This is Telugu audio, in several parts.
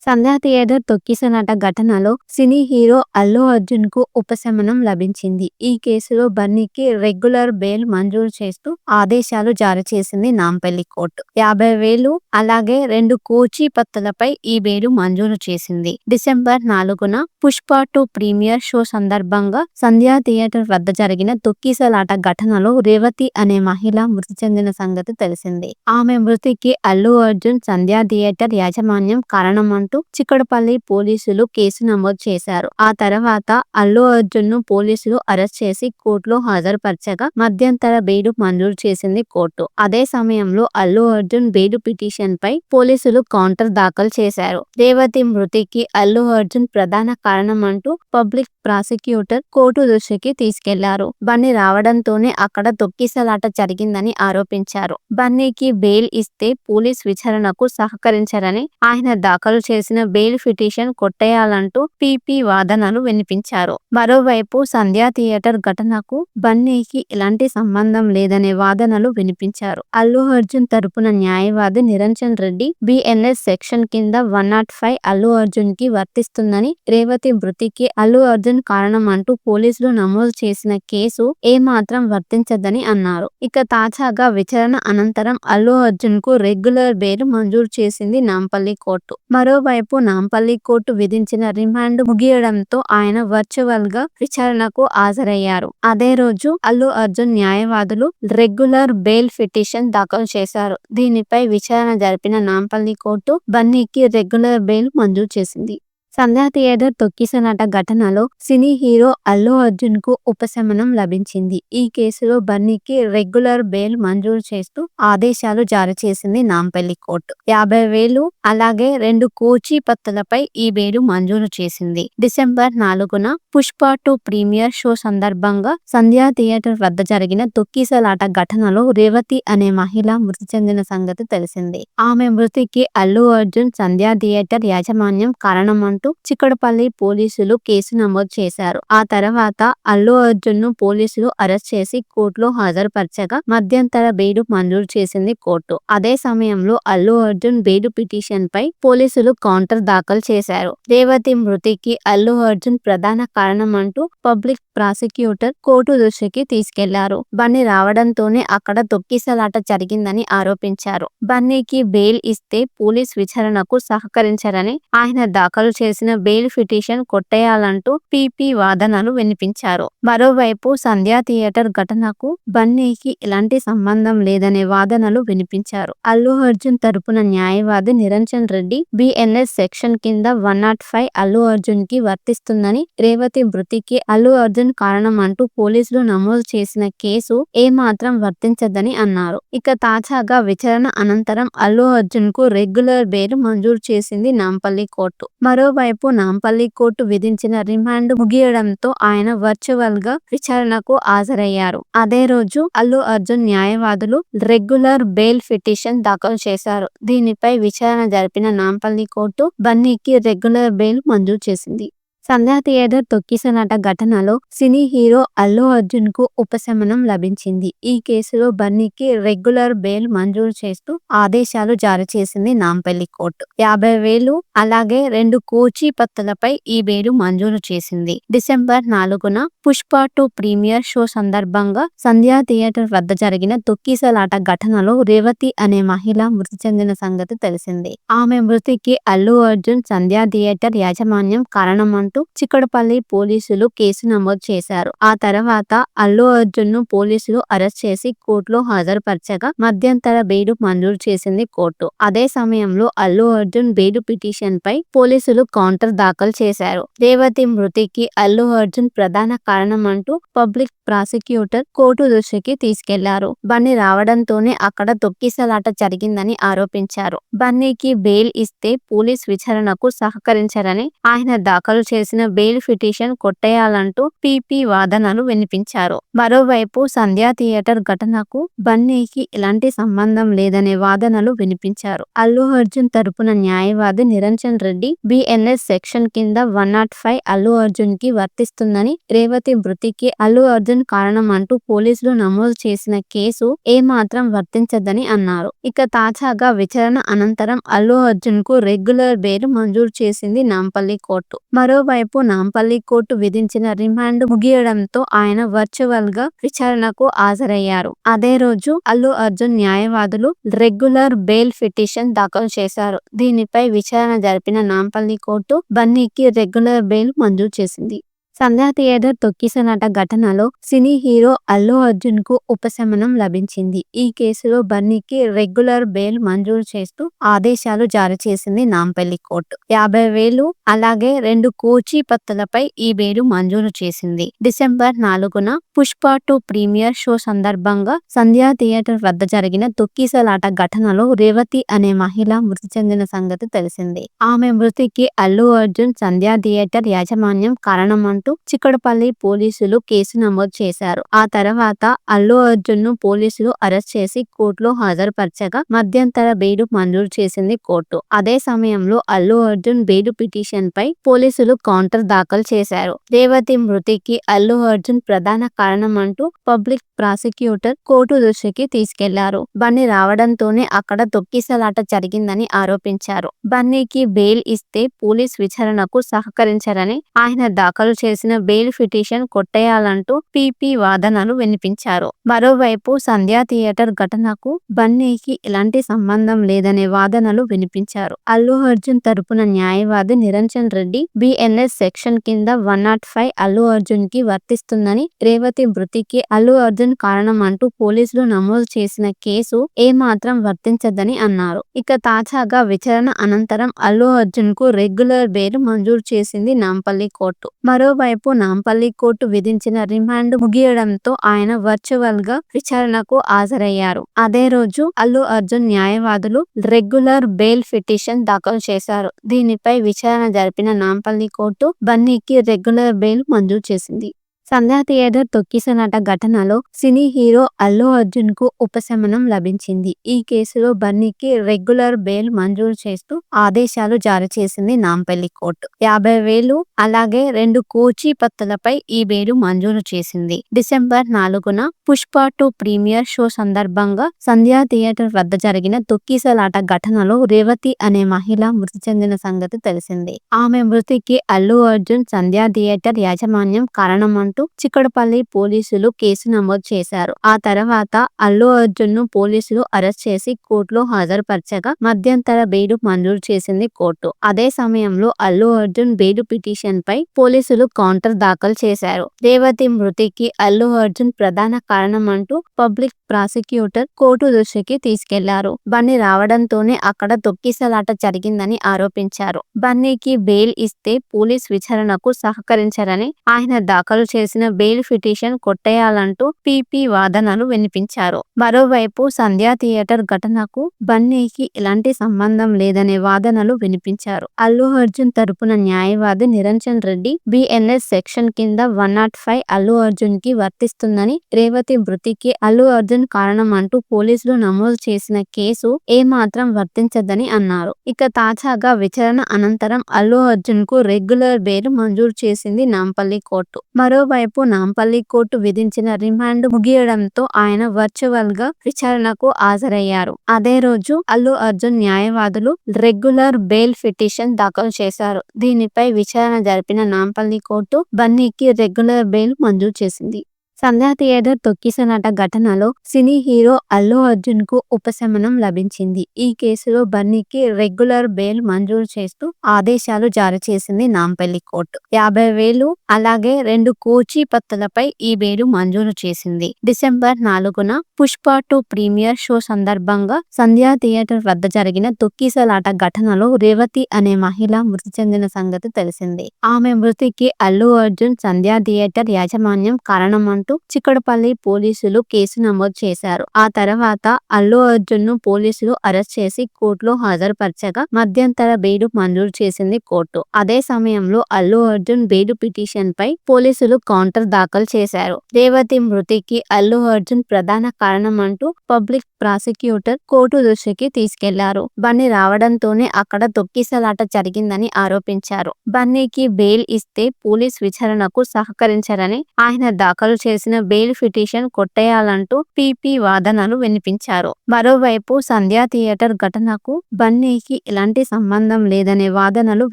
సంధ్యా థియేటర్ తొక్కిసలాట ఘటనలో సినీ హీరో అల్లు అర్జున్ కు ఉపశమనం లభించింది. ఈ కేసులో బన్నీకి రెగ్యులర్ బెయిల్ మంజూరు చేస్తూ ఆదేశాలు జారీ చేసింది నాంపల్లి కోర్టు. 50,000 అలాగే 2 కోచి పత్తులపై ఈ బెయిల్ మంజూరు చేసింది. డిసెంబర్ 4న పుష్ప 2 ప్రీమియర్ షో సందర్భంగా సంధ్యా థియేటర్ వద్ద జరిగిన తొక్కిసలాట ఘటనలో రేవతి అనే మహిళ మృతి చెందిన సంగతి తెలిసిందే. ఆమె మృతికి అల్లు అర్జున్, సంధ్యా థియేటర్ యాజమాన్యం కారణమంటూ చిక్కడపల్లి పోలీసులు కేసు నమోదు చేశారు. ఆ తర్వాత అల్లు అర్జున్ ను పోలీసులు అరెస్ట్ చేసి కోర్టులో హాజరుపరచగా మధ్యంతర బెయిల్ మంజూరు చేసింది కోర్టు. అదే సమయంలో అల్లు అర్జున్ బెయిల్ పిటిషన్ పై పోలీసులు కౌంటర్ దాఖలు చేశారు. రేవతి మృతికి అల్లు అర్జున్ ప్రధాన కారణమంటూ పబ్లిక్ ప్రాసిక్యూటర్ కోర్టు దృష్టికి తీసుకెళ్లారు. బన్నీ రావడంతోనే అక్కడ తొక్కిసలాట జరిగిందని ఆరోపించారు. బన్నీకి బెయిల్ ఇస్తే పోలీస్ విచారణకు సహకరించారని ఆయన దాఖలు చేసిన బెయిల్ పిటిషన్ కొట్టేయాలంటూ పీపీ వాదనలు వినిపించారు. మరోవైపు సంధ్యా థియేటర్ ఘటనకు బన్నీకి ఎలాంటి సంబంధం లేదనే వాదనలు వినిపించారు. అల్లు అర్జున్ తరపున న్యాయవాది నిరంజన్ రెడ్డి బిఎన్ఎస్ సెక్షన్ కింద 105 అల్లు అర్జున్ కి వర్తిస్తుందని, రేవతి మృతికి అల్లు అర్జున్ కారణం అంటూ పోలీసులు నమోదు చేసిన కేసు ఏమాత్రం వర్తించదని అన్నారు. ఇక తాజాగా విచారణ అనంతరం అల్లు అర్జున్ కు రెగ్యులర్ బెయిల్ మంజూరు చేసింది నాంపల్లి కోర్టు. మరోవైపు నాంపల్లి కోర్టు విధించిన రిమాండ్ ముగియడంతో ఆయన వర్చువల్ గా విచారణకు హాజరయ్యారు. అదే రోజు అల్లు అర్జున్ న్యాయవాదులు రెగ్యులర్ బెయిల్ పిటిషన్ దాఖలు చేశారు. దీనిపై విచారణ జరిపిన నాంపల్లి కోర్టు బన్నీకి రెగ్యులర్ బెయిల్ మంజూరు చేసింది. సంధ్యా థియేటర్ తొక్కిసలాట ఘటనలో సినీ హీరో అల్లు అర్జున్ కు ఉపశమనం లభించింది. ఈ కేసులో బన్నీకి రెగ్యులర్ బెయిల్ మంజూరు చేస్తూ ఆదేశాలు జారీ చేసింది నాంపల్లి కోర్టు. 50,000 అలాగే 2 కోచి పత్తులపై ఈ బెయిల్ మంజూరు చేసింది. డిసెంబర్ 4న పుష్ప 2 ప్రీమియర్ షో సందర్భంగా సంధ్యా థియేటర్ వద్ద జరిగిన తొక్కిసలాట ఘటనలో రేవతి అనే మహిళ మృతి చెందిన సంగతి తెలిసిందే. ఆమె మృతికి అల్లు అర్జున్, సంధ్యా థియేటర్ యాజమాన్యం కారణమంటూ చిక్కడపల్లి పోలీసులు కేసు నమోదు చేశారు. ఆ తర్వాత అల్లు అర్జున్ ను పోలీసులు అరెస్ట్ చేసి కోర్టులో హాజరుపరచగా మధ్యంతర బెయిల్ మంజూరు చేసింది కోర్టు. అదే సమయంలో అల్లు అర్జున్ బెయిల్ పిటిషన్ పై పోలీసులు కౌంటర్ దాఖలు చేశారు. రేవతి మృతికి అల్లు అర్జున్ ప్రధాన కారణమంటూ పబ్లిక్ ప్రాసిక్యూటర్ కోర్టు దృష్టికి తీసుకెళ్లారు. బన్నీ రావడంతోనే అక్కడ తొక్కిసలాట జరిగిందని ఆరోపించారు. బన్నీకి బెయిల్ ఇస్తే పోలీస్ విచారణకు సహకరించారని ఆయన దాఖలు చేసిన బెయిల్ పిటిషన్ కొట్టేయాలంటూ పీపీ వాదనలు వినిపించారు. మరోవైపు సంధ్యా థియేటర్ ఘటనకు బన్నీకి ఎలాంటి సంబంధం లేదనే వాదనలు వినిపించారు. అల్లు అర్జున్ తరపున న్యాయవాది నిరంజన్ రెడ్డి బిఎన్ఎస్ సెక్షన్ కింద 105 అల్లు అర్జున్ కి వర్తిస్తుందని, రేవతి మృతికి అల్లు అర్జున్ కారణం అంటూ పోలీసులు నమోదు చేసిన కేసు ఏమాత్రం వర్తించదని అన్నారు. ఇక తాజాగా విచారణ అనంతరం అల్లు అర్జున్ కు రెగ్యులర్ బెయిల్ మంజూరు చేసింది నాంపల్లి కోర్టు. మరోవైపు నాంపల్లి కోర్టు విధించిన రిమాండ్ ముగియడంతో ఆయన వర్చువల్ గా విచారణకు హాజరయ్యారు. అదే రోజు అల్లు అర్జున్ న్యాయవాదులు రెగ్యులర్ బెయిల్ పిటిషన్ దాఖలు చేశారు. దీనిపై విచారణ జరిపిన నాంపల్లి కోర్టు బన్నీకి రెగ్యులర్ బెయిల్ మంజూరు చేసింది. సంధ్యా థియేటర్ తొక్కిసలాట ఘటనలో సినీ హీరో అల్లు అర్జున్ కు ఉపశమనం లభించింది. ఈ కేసులో బన్నీకి రెగ్యులర్ బెయిల్ మంజూరు చేస్తూ ఆదేశాలు జారీ చేసింది నాంపల్లి కోర్టు. 50,000 అలాగే 2 కోచి పత్తులపై ఈ బెయిల్ మంజూరు చేసింది. డిసెంబర్ 4న పుష్ప 2 ప్రీమియర్ షో సందర్భంగా సంధ్యా థియేటర్ వద్ద జరిగిన తొక్కిసలాట ఘటనలో రేవతి అనే మహిళ మృతి చెందిన సంగతి తెలిసిందే. ఆమె మృతికి అల్లు అర్జున్, సంధ్యా థియేటర్ యాజమాన్యం కారణమంటూ చిక్కడపల్లి పోలీసులు కేసు నమోదు చేశారు. ఆ తర్వాత అల్లు అర్జున్ ను పోలీసులు అరెస్ట్ చేసి కోర్టులో హాజరుపరచగా మధ్యంతర బెయిల్ మంజూరు చేసింది కోర్టు. అదే సమయంలో అల్లు అర్జున్ బెయిల్ పిటిషన్ పై పోలీసులు కౌంటర్ దాఖలు చేశారు. రేవతి మృతికి అల్లు అర్జున్ ప్రధాన కారణమంటూ పబ్లిక్ ప్రాసిక్యూటర్ కోర్టు దృష్టికి తీసుకెళ్లారు. బన్నీ రావడంతోనే అక్కడ తొక్కిసలాట జరిగిందని ఆరోపించారు. బన్నీకి బెయిల్ ఇస్తే పోలీస్ విచారణకు సహకరించారని ఆయన దాఖలు చేసిన చేసిన బెయిల్ పిటిషన్ కొట్టేయాలంటూ పీపీ వాదనలు వినిపించారు. మరోవైపు సంధ్యా థియేటర్ ఘటనకు బన్నీకి ఎలాంటి సంబంధం లేదనే వాదనలు వినిపించారు. అల్లు అర్జున్ తరపున న్యాయవాది నిరంజన్ రెడ్డి బిఎన్ఎస్ సెక్షన్ కింద 105 అల్లు అర్జున్ కి వర్తిస్తుందని, రేవతి మృతికి అల్లు అర్జున్ కారణం అంటూ పోలీసులు నమోదు చేసిన కేసు ఏమాత్రం వర్తించదని అన్నారు. ఇక తాజాగా విచారణ అనంతరం అల్లు అర్జున్ కు రెగ్యులర్ బెయిల్ మంజూరు చేసింది నాంపల్లి కోర్టు. మరోవైపు నాంపల్లి కోర్టు విధించిన రిమాండ్ ముగియడంతో ఆయన వర్చువల్ గా విచారణకు హాజరయ్యారు. అదే రోజు అల్లు అర్జున్ న్యాయవాదులు రెగ్యులర్ బెయిల్ పిటిషన్ దాఖలు చేశారు. దీనిపై విచారణ జరిపిన నాంపల్లి కోర్టు బన్నీకి రెగ్యులర్ బెయిల్ మంజూరు చేసింది. సంధ్యా థియేటర్ తొక్కిసలాట ఘటనలో సినీ హీరో అల్లు అర్జున్ కు ఉపశమనం లభించింది. ఈ కేసులో బన్నీకి రెగ్యులర్ బెయిల్ మంజూరు చేస్తూ ఆదేశాలు జారీ చేసింది నాంపల్లి కోర్టు. 50,000 అలాగే 2 కోచి పత్తులపై ఈ బెయిల్ మంజూరు చేసింది. డిసెంబర్ 4న పుష్ప 2 ప్రీమియర్ షో సందర్భంగా సంధ్యా థియేటర్ వద్ద జరిగిన తొక్కిసలాట ఘటనలో రేవతి అనే మహిళ మృతి చెందిన సంగతి తెలిసిందే. ఆమె మృతికి అల్లు అర్జున్ సంధ్యా థియేటర్ యాజమాన్యం కారణమంటూ చిక్కడపల్లి పోలీసులు కేసు నమోదు చేశారు. ఆ తర్వాత అల్లు అర్జున్ ను పోలీసులు అరెస్ట్ చేసి కోర్టులో హాజరుపరచగా మధ్యంతర బెయిల్ మంజూరు చేసింది కోర్టు. అదే సమయంలో అల్లు అర్జున్ బెయిల్ పిటిషన్ పై పోలీసులు కౌంటర్ దాఖలు చేశారు. రేవతి మృతికి అల్లు అర్జున్ ప్రధాన కారణమంటూ పబ్లిక్ ప్రాసిక్యూటర్ కోర్టు దృష్టికి తీసుకెళ్లారు. బన్నీ రావడంతోనే అక్కడ తొక్కిసలాట జరిగిందని ఆరోపించారు. బన్నీకి బెయిల్ ఇస్తే పోలీస్ విచారణకు సహకరించారని, ఆయన దాఖలు చేసిన బెయిల్ పిటిషన్ కొట్టేయాలంటూ పీపీ వాదనలు వినిపించారు. మరోవైపు సంధ్యా థియేటర్ ఘటనకు బన్నీకి ఎలాంటి సంబంధం లేదనే వాదనలు వినిపించారు. అల్లు అర్జున్ తరపున న్యాయవాది నిరంజన్ రెడ్డి బిఎన్ఎస్ సెక్షన్ కింద 105 అల్లు అర్జున్ కి వర్తిస్తుందని, రేవతి మృతికి అల్లు అర్జున్ కారణం అంటూ పోలీసులు నమోదు చేసిన కేసు ఏమాత్రం వర్తించదని అన్నారు. ఇక తాజాగా విచారణ అనంతరం అల్లు అర్జున్ కు రెగ్యులర్ బెయిల్ మంజూరు చేసింది నాంపల్లి కోర్టు. మరోవైపు నాంపల్లి కోర్టు విధించిన రిమాండ్ ముగియడంతో ఆయన వర్చువల్ గా విచారణకు హాజరయ్యారు. అదే రోజు అల్లు అర్జున్ న్యాయవాదులు రెగ్యులర్ బెయిల్ పిటిషన్ దాఖలు చేశారు. దీనిపై విచారణ జరిపిన నాంపల్లి కోర్టు బన్నీకి రెగ్యులర్ బెయిల్ మంజూరు చేసింది. సంధ్యా థియేటర్ తొక్కిసలాట ఘటనలో సినీ హీరో అల్లు అర్జున్ కు ఉపశమనం లభించింది. ఈ కేసులో బన్నీకి రెగ్యులర్ బెయిల్ మంజూరు చేస్తూ ఆదేశాలు జారీ చేసింది నాంపల్లి కోర్టు. 50,000 అలాగే 2 కోచి పత్తులపై ఈ బెయిల్ మంజూరు చేసింది. డిసెంబర్ 4న పుష్ప 2 ప్రీమియర్ షో సందర్భంగా సంధ్యా థియేటర్ వద్ద జరిగిన తొక్కిసలాట ఘటనలో రేవతి అనే మహిళ మృతి చెందిన సంగతి తెలిసిందే. ఆమె మృతికి అల్లు అర్జున్ సంధ్యా థియేటర్ యాజమాన్యం కారణమంటూ చిక్కడపల్లి పోలీసులు కేసు నమోదు చేశారు. ఆ తర్వాత అల్లు అర్జున్ ను పోలీసులు అరెస్ట్ చేసి కోర్టులో హాజరుపరచగా మధ్యంతర బెయిల్ మంజూరు చేసింది కోర్టు. అదే సమయంలో అల్లు అర్జున్ బెయిల్ పిటిషన్ పై పోలీసులు కౌంటర్ దాఖలు చేశారు. రేవతి మృతికి అల్లు అర్జున్ ప్రధాన కారణమంటూ పబ్లిక్ ప్రాసిక్యూటర్ కోర్టు దృష్టికి తీసుకెళ్లారు. బన్నీ రావడంతోనే అక్కడ తొక్కిసలాట జరిగిందని ఆరోపించారు. బన్నీకి బెయిల్ ఇస్తే పోలీస్ విచారణకు సహకరించారని, ఆయన దాఖలు చేసిన బెయిల్ పిటిషన్ కొట్టేయాలంటూ పీపీ వాదనలు వినిపించారు. మరోవైపు సంధ్యా థియేటర్ ఘటనకు బన్నీకి ఎలాంటి సంబంధం లేదనే వాదనలు వినిపించారు. అల్లు అర్జున్ తరపున న్యాయవాది నిరంజన్ రెడ్డి బిఎన్ఎస్ సెక్షన్ కింద 105 అల్లు అర్జున్ కి వర్తిస్తుందని, రేవతి మృతికి అల్లు అర్జున్ కారణం అంటూ పోలీసులు నమోదు చేసిన కేసు ఏమాత్రం వర్తించదని అన్నారు. ఇక తాజాగా విచారణ అనంతరం అల్లు అర్జున్ కు రెగ్యులర్ బెయిల్ మంజూరు చేసింది నాంపల్లి కోర్టు. మరోవైపు నాంపల్లి కోర్టు విధించిన రిమాండ్ ముగియడంతో ఆయన వర్చువల్ గా విచారణకు హాజరయ్యారు. అదే రోజు అల్లు అర్జున్ న్యాయవాదులు రెగ్యులర్ బెయిల్ పిటిషన్ దాఖలు చేశారు. దీనిపై విచారణ జరిపిన నాంపల్లి కోర్టు బన్నీకి రెగ్యులర్ బెయిల్ మంజూరు చేసింది. సంధ్యా థియేటర్ తొక్కిసలాట ఘటనలో సినీ హీరో అల్లు అర్జున్ కు ఉపశమనం లభించింది. ఈ కేసులో బన్నీకి రెగ్యులర్ బెయిల్ మంజూరు చేస్తూ ఆదేశాలు జారీ చేసింది నాంపల్లి కోర్టు. 50,000 అలాగే 2 కోచి పత్తులపై ఈ బెయిల్ మంజూరు చేసింది. డిసెంబర్ 4న పుష్ప 2 ప్రీమియర్ షో సందర్భంగా సంధ్యా థియేటర్ వద్ద జరిగిన తొక్కిసలాట ఘటనలో రేవతి అనే మహిళ మృతి చెందిన సంగతి తెలిసిందే. ఆమె మృతికి అల్లు అర్జున్ సంధ్యా థియేటర్ యాజమాన్యం కారణమంటూ అంటూ చిక్కడపల్లి పోలీసులు కేసు నమోదు చేశారు. ఆ తర్వాత అల్లు అర్జున్ ను పోలీసులు అరెస్ట్ చేసి కోర్టులో హాజరుపరచగా మధ్యంతర బెయిల్ మంజూరు చేసింది కోర్టు. అదే సమయంలో అల్లు అర్జున్ బెయిల్ పిటిషన్ పై పోలీసులు కౌంటర్ దాఖలు చేశారు. రేవతి మృతికి అల్లు అర్జున్ ప్రధాన కారణం అంటూ పబ్లిక్ ప్రాసిక్యూటర్ కోర్టు దృష్టికి తీసుకెళ్లారు. బన్నీ రావడంతోనే అక్కడ తొక్కిసలాట జరిగిందని ఆరోపించారు. బన్నీకి బెయిల్ ఇస్తే పోలీస్ విచారణకు సహకరించారని, ఆయన దాఖలు చేసిన బెయిల్ పిటిషన్ కొట్టేయాలంటూ పీపీ వాదనలు వినిపించారు. మరోవైపు సంధ్యా థియేటర్ ఘటనకు బన్నీకి ఎలాంటి సంబంధం లేదనే వాదనలు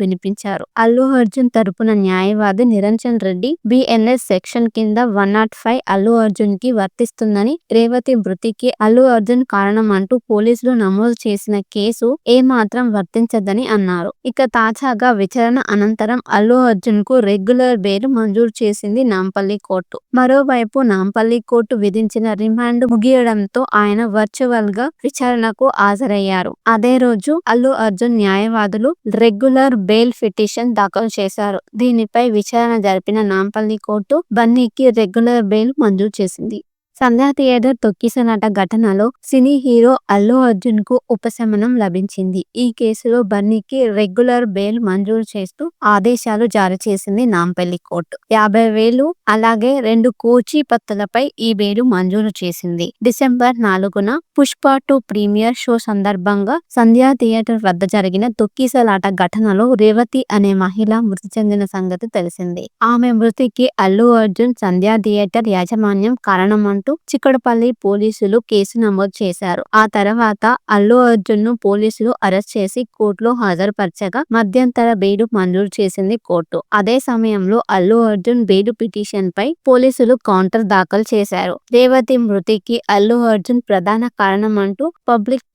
వినిపించారు. అల్లు అర్జున్ తరపున న్యాయవాది నిరంజన్ రెడ్డి బిఎన్ఎస్ సెక్షన్ కింద 105 అల్లు అర్జున్ కి వర్తిస్తుందని, రేవతి మృతికి అల్లు అర్జున్ కారణం అంటూ పోలీసులు నమోదు చేసిన కేసు ఏమాత్రం వర్తించదని అన్నారు. ఇక తాజాగా విచారణ అనంతరం అల్లు అర్జున్ కు రెగ్యులర్ బెయిల్ మంజూరు చేసింది నాంపల్లి కోర్టు. మరోవైపు నాంపల్లి కోర్టు విధించిన రిమాండ్ ముగియడంతో ఆయన వర్చువల్ గా విచారణకు హాజరయ్యారు. అదే రోజు అల్లు అర్జున్ న్యాయవాదులు రెగ్యులర్ బెయిల్ పిటిషన్ దాఖలు చేశారు. దీనిపై విచారణ జరిపిన నాంపల్లి కోర్టు బన్నీకి రెగ్యులర్ బెయిల్ మంజూరు చేసింది. సంధ్యా థియేటర్ తొక్కిసలాట ఘటనలో సినీ హీరో అల్లు అర్జున్ కు ఉపశమనం లభించింది. ఈ కేసులో బన్నీకి రెగ్యులర్ బెయిల్ మంజూరు చేస్తూ ఆదేశాలు జారీ చేసింది నాంపల్లి కోర్టు. 50,000 అలాగే 2 కోచి పత్తులపై ఈ బెయిల్ మంజూరు చేసింది. డిసెంబర్ 4న పుష్ప 2 ప్రీమియర్ షో సందర్భంగా సంధ్యా థియేటర్ వద్ద జరిగిన తొక్కిసలాట ఘటనలో రేవతి అనే మహిళ మృతి చెందిన సంగతి తెలిసిందే. ఆమె మృతికి అల్లు అర్జున్, సంధ్యా థియేటర్ యాజమాన్యం కారణమంటూ చిక్కడపల్లి పోలీసులు కేసు నమోదు చేశారు. ఆ తర్వాత అల్లు అర్జున్ ను పోలీసులు అరెస్ట్ చేసి కోర్టులో హాజరుపరచగా మధ్యంతర బెయిల్ మంజూరు చేసింది కోర్టు. అదే సమయంలో అల్లు అర్జున్ బెయిల్ పిటిషన్ పై పోలీసులు కౌంటర్ దాఖలు చేశారు. రేవతి మృతికి అల్లు అర్జున్ ప్రధాన కారణం అంటూ పబ్లిక్